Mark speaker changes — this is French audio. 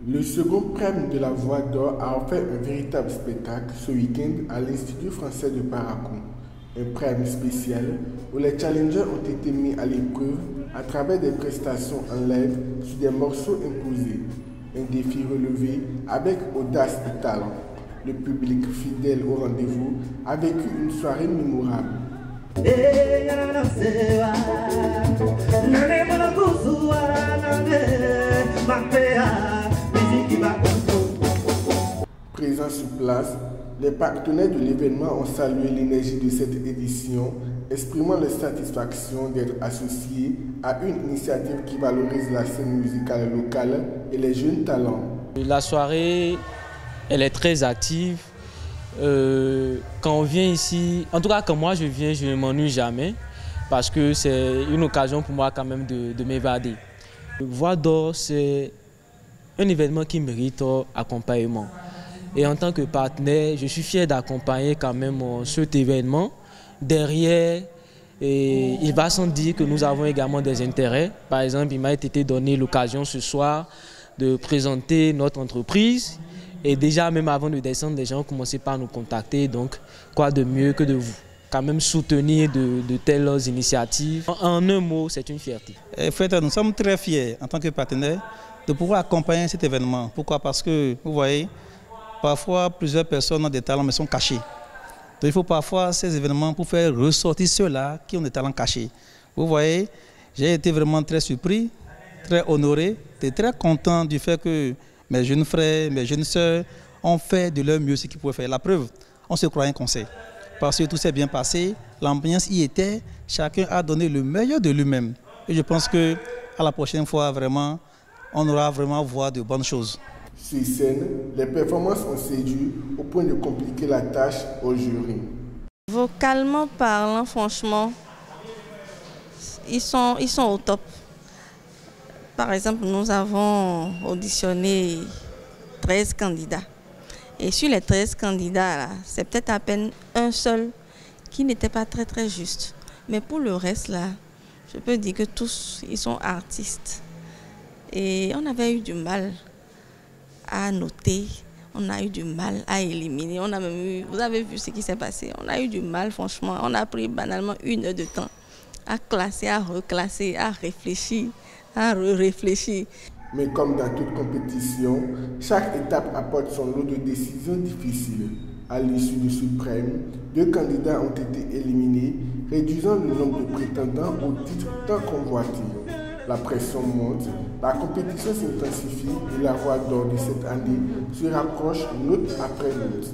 Speaker 1: Le second prême de la Voix d'Or a offert un véritable spectacle ce week-end à l'Institut français de Parakou. Un prême spécial où les challengers ont été mis à l'épreuve à travers des prestations en live sur des morceaux imposés. Un défi relevé avec audace et talent. Le public fidèle au rendez-vous a vécu une soirée mémorable. Présents sur place, les partenaires de l'événement ont salué l'énergie de cette édition, exprimant leur satisfaction d'être associés à une initiative qui valorise la scène musicale locale et les jeunes talents.
Speaker 2: La soirée, elle est très active. Quand on vient ici, en tout cas quand moi je viens, je ne m'ennuie jamais parce que c'est une occasion pour moi quand même de m'évader. Voix d'Or, c'est un événement qui mérite accompagnement. Et en tant que partenaire, je suis fier d'accompagner quand même cet événement. Derrière, il va sans dire que nous avons également des intérêts. Par exemple, il m'a été donné l'occasion ce soir de présenter notre entreprise. Et déjà, même avant de descendre, les gens ont commencé par nous contacter. Donc, quoi de mieux que de vous quand même soutenir de telles initiatives. En un mot, c'est une fierté.
Speaker 3: En fait, nous sommes très fiers en tant que partenaires de pouvoir accompagner cet événement. Pourquoi? Parce que, vous voyez, parfois plusieurs personnes ont des talents mais sont cachés. Donc il faut parfois ces événements pour faire ressortir ceux-là qui ont des talents cachés. Vous voyez, j'ai été vraiment très surpris, très honoré et très content du fait que mes jeunes frères, mes jeunes sœurs ont fait de leur mieux ce qu'ils pouvaient faire. La preuve, on se croyait qu'on sait. Parce que tout s'est bien passé, l'ambiance y était, chacun a donné le meilleur de lui-même. Et je pense qu'à la prochaine fois, vraiment, on aura vraiment à voir de bonnes choses.
Speaker 1: Sur scène, les performances ont séduit au point de compliquer la tâche au jury.
Speaker 4: Vocalement parlant, franchement, ils sont au top. Par exemple, nous avons auditionné 13 candidats. Et sur les 13 candidats, c'est peut-être à peine un seul qui n'était pas très juste. Mais pour le reste, là, je peux dire que tous, ils sont artistes. Et on avait eu du mal à noter, on a eu du mal à éliminer. On a même eu, vous avez vu ce qui s'est passé, on a eu du mal, franchement. On a pris banalement 1 heure de temps à classer, à reclasser, à réfléchir, à réfléchir.
Speaker 1: Mais comme dans toute compétition, chaque étape apporte son lot de décisions difficiles. À l'issue du suprême, 2 candidats ont été éliminés, réduisant le nombre de prétendants au titre tant convoité. La pression monte, la compétition s'intensifie et la Voix d'Or de cette année se rapproche note après note.